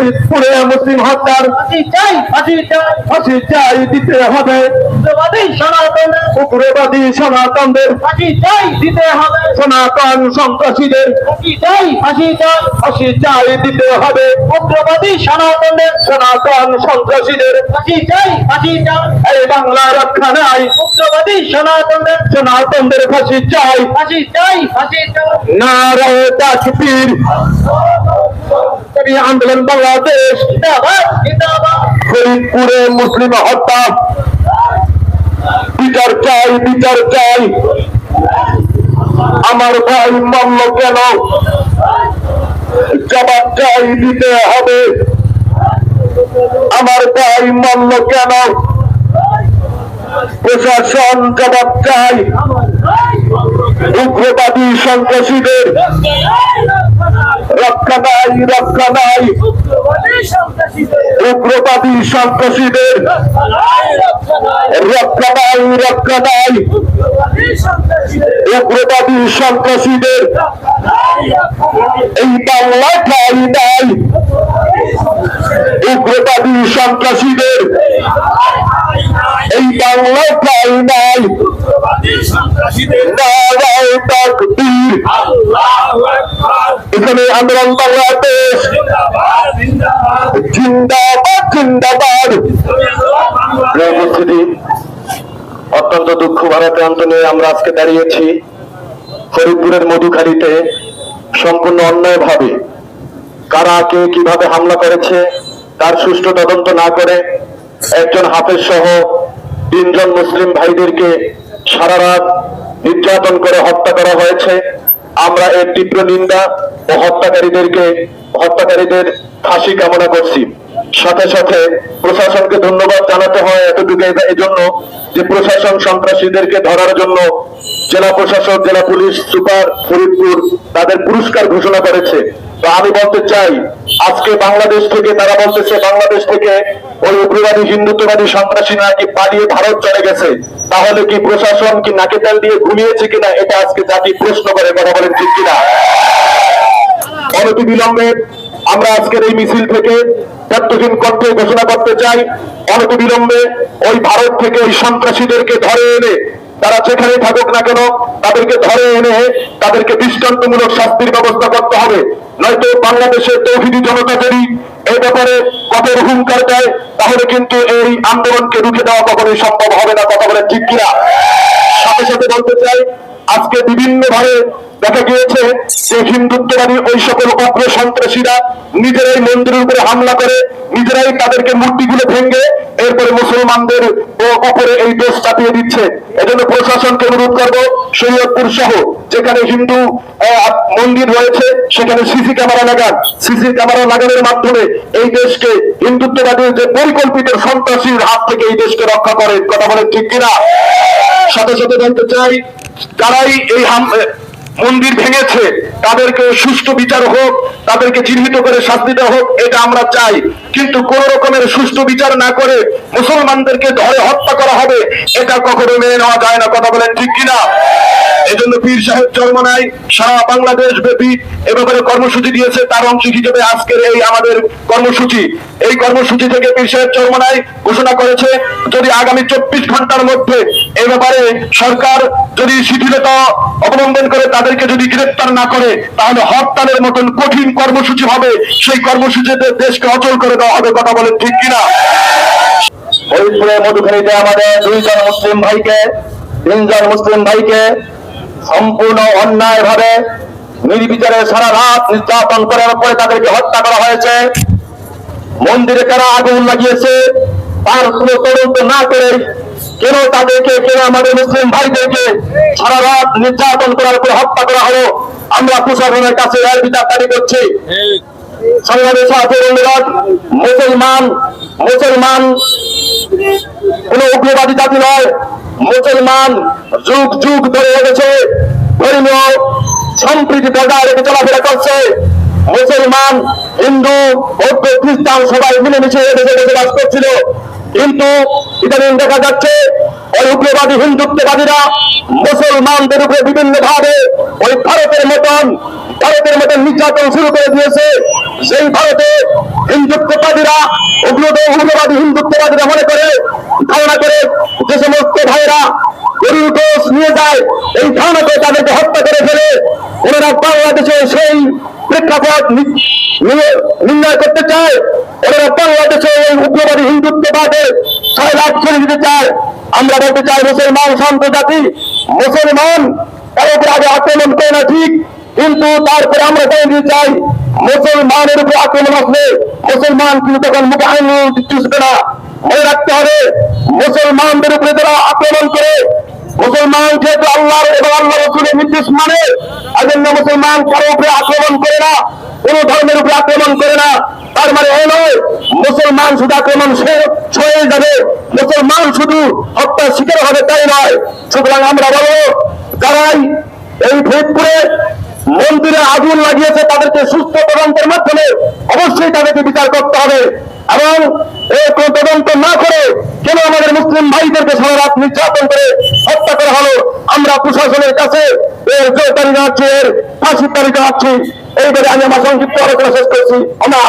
ফরিদপুরে মুসলিম হত্যার ফাঁসি চাই দিতে হবে। উগ্রবাদী সনাতনদের দিতে হবে। সনাতন সন্ত্রাসীদের ফাঁসি চাই দিতে হবে। উগ্রবাদী সনাতনদের সনাতন সন্ত্রাসীদের ফাঁসি চাই। এই বাংলা রক্ষা নাই। উগ্রবাদী সনাতনদের সনাতনদের ফাঁসি চাই। ফাঁসি চাই। নারায়ে তাকবীর, ইসলামী আন্দোলন বাংলাদেশ জিন্দাবাদ জিন্দাবাদ। ফরিদপুরে মুসলিম হত্যা বিচার চাই। আমার ভাই মানল কেন? জবাব চাই দিতে হবে। আমার ভাই মানল কেন? প্রশাসন জবাব চাই। উগ্রবাদী সন্ত্রাসীদের রক্ষা নাই। উগ্রবাদী সন্ত্রাসীদের রক্ষা নাই। উগ্রবাদী সন্ত্রাসীদের এই বাংলা ঠাই নাই। উগ্রবাদী সন্ত্রাসীদের এই বাংলা ঠাই নাই। নারায়ে তাকবীর, ইসলামী আন্দোলন বাংলাদেশ জিন্দাবাদ। অত্যন্ত দুঃখ ভারাক্রান্ত নিয়ে আমরা আজকে দাঁড়িয়েছি ফরিদপুরের মধুখালীতে। সম্পূর্ণ অন্যায়ভাবে কারা কে কিভাবে হামলা করেছে তার সুষ্ঠু তদন্ত না করে একজন হাফেজ সহ 3 জন মুসলিম ভাইদেরকে সারা রাত নির্যাতন করে হত্যা করা হয়েছে। আমরা এর তীব্র নিন্দা ও হত্যাকারীদের ফাঁসি কামনা করছি। সাথে সাথে প্রশাসনকে ধন্যবাদ জানাতে হয় এতটুকু এজন্য যে প্রশাসন সন্ত্রাসীদেরকে ধরার জন্য জেলা প্রশাসক, জেলা পুলিশ সুপার ফরিদপুর তাদের পুরস্কার ঘোষণা করেছে। তো আমি বলতে চাই, আজকে বাংলাদেশ থেকে তারা বলতেছে বাংলাদেশ থেকে ওই উগ্রবাদী হিন্দুত্ববাদী সন্ত্রাসী নাকি পালিয়ে ভারত চলে গেছে। তাহলে কি প্রশাসন কি নাকে তেল দিয়ে ঘুমিয়েছে কিনা এটা আজকে জাতি প্রশ্ন করে। কথা বলেন ঠিক কিনা? অনতিবিলম্বে আমরা আজকের এই মিছিল থেকে ত্যাগহীন কণ্ঠে ঘোষণা করতে চাই, অনতিবিলম্বে ওই ভারত থেকে ওই সন্ত্রাসীদেরকে ধরে এনে তারা যেখানেই থাকুক না কেন তাদেরকে ধরে এনে তাদেরকে দৃষ্টান্তমূলক শাস্তির ব্যবস্থা করতে হবে। নয়তো বাংলাদেশের তৌহিদি জনতা যদি এই ব্যাপারে কঠোর হুঙ্কার দেয় তাহলে কিন্তু এই আন্দোলনকে রুখে দেওয়া কখনোই সম্ভব হবে না। কথা বলেন ঠিক কিনা? সাথে সাথে বলতে চাই, আজকে বিভিন্ন ভাবে দেখা গিয়েছে যে হিন্দুত্ববাদী ওই সকল উগ্র সন্ত্রাসীরা নিজেরাই মন্দিরের উপরে হামলা করে, নিজেরাই তাদেরকে মূর্তিগুলো ভেঙে এরপরে মুসলমানদের উপরে এই দোষ চাপিয়ে দিচ্ছে। এজন্য প্রশাসনকে অনুরোধ করবো, শরীয়তপুর সহ যেখানে হিন্দু মন্দির রয়েছে সেখানে সিসি ক্যামেরা লাগান। সিসি ক্যামেরা লাগানোর মাধ্যমে এই দেশকে হিন্দুত্ববাদী যে পরিকল্পিত সন্ত্রাসীর হাত থেকে এই দেশকে রক্ষা করে। কথা বলেন ঠিক কিনা? সাথে সাথে বলতে চাই, যারাই এই মন্দির ভেঙেছে তাদেরকে সুষ্ঠু বিচার হোক, তাদেরকে চিহ্নিত করে শাস্তি দেওয়া হোক, এটা আমরা চাই। কিন্তু কোন রকমের সুষ্ঠু বিচার না করে মুসলমানদেরকে ধরে হত্যা করা হবে, এটা কখনো মেনে নেওয়া যায় না। কথা বলেন ঠিক কিনা? এজন্য পীর সাহেব চরমনায় সারা বাংলাদেশ ব্যাপী এ ব্যাপারে কর্মসূচি দিয়েছে। তার অংশ হিসেবে আজকের এই আমাদের কর্মসূচি, এই কর্মসূচি থেকে পীর সাহেব চরমনায় ঘোষণা করেছে যদি আগামী 24 ঘন্টার মধ্যে এ ব্যাপারে সরকার যদি শিথিলতা অবলম্বন করে তাদেরকে যদি গ্রেফতার না করে তাহলে হরতালের মতন কঠিন কর্মসূচি হবে। সেই কর্মসূচিতে দেশকে অচল করে দেওয়া হবে। কথা বলেন ঠিক কিনা? ফরিদপুরের মধুখালীতে আমাদের 2 জন মুসলিম ভাইকে, 3 জন মুসলিম ভাইকে সম্পূর্ণ অন্যায় ভাবে নির্বিচারে সারা রাত নির্যাতন করার পরে তাদেরকে হত্যা করা হয়েছে। মন্দিরে কারা আগুন লাগিয়েছে তার কোনো তদন্ত না করে কেন আমাদের মুসলিম ভাইদেরকে সারা রাত নির্যাতন করার পরে হত্যা করা হলো, আমরা প্রশাসনের কাছে এর বিচার দাবি করছি। সংগ্রামী সাথী অনুরোধ, মুসলমান কোন উগ্রবাদী জাতি নয়। মুসলমান যুগ যুগ ধরে এসেছে, ধর্মীয় সম্প্রীতি বজায় রেখে চলাফেরা করছে। মুসলমান, হিন্দু, বৌদ্ধ, খ্রিস্টান সবাই মিলেমিশে এদেশে বসবাস করছিল। কিন্তু ইদানিং দেখা যাচ্ছে ওই উগ্রবাদী হিন্দুত্ববাদীরা মুসলমানদের উপরে বিভিন্ন ভাবে ওই ভারতের মতন নির্যাতন শুরু করে দিয়েছে। সেই ভারতে হিন্দুত্ববাদীরা উগ্রবাদী হিন্দুত্ববাদীরা মনে করে ধারণা করে যে সমস্ত ভাইরা গরুর গোশ নিয়ে যায়, এই ধারণা করে তাদেরকে হত্যা করে ফেলে। ওনারা বাংলাদেশে সেই প্রেক্ষাপট নির্ণয় করতে চায়। ওনারা বাংলাদেশে এই উগ্রবাদী হিন্দুত্ববাদে 6 লাখ ছেড়ে দিতে চায়। আমরা বলতে চাই, মুসলমান শান্ত জাতি, মুসলমান তার উপর আগে আক্রমণ করে না ঠিক, কিন্তু তারপরে আমরা বলে দিতে চাই মুসলমানের উপর আক্রমণ আসলে মুসলমান কিন্তু তখন মুখে আইন দিচ্ছে না। মনে রাখতে হবে, মুসলমানদের উপরে যারা আক্রমণ করে, মুসলমান যেহেতু আল্লাহর এবং আল্লাহ রসুলের নির্দেশ মানে, এজন্য মুসলমান কারো উপরে আক্রমণ করে না, কোন ধর্মের উপরে আক্রমণ করে না। তার মানে এই নয় মুসলমান শুধু আক্রমণ সয়ে যাবে, মুসলমান শুধু হত্যার শিকার হবে তাই নয়। সুতরাং আমরা বলবো, যারাই এই ফরিদপুরে মন্দিরে আগুন লাগিয়েছে তাদেরকে সুস্থ তদন্তের মাধ্যমে অবশ্যই তাদেরকে বিচার করতে হবে, এবং এই কোন তদন্ত না করে কেন আমাদের মুসলিম ভাইদেরকে সারা রাত নির্যাতন করে হত্যা করা হলো, আমরা প্রশাসনের কাছে এর জোরদারি জানাচ্ছি, এর ফাঁসির দাবি জানাচ্ছি। এইবারে আমি আমার সংক্ষিপ্ত আলোচনা শেষ করছি। আমার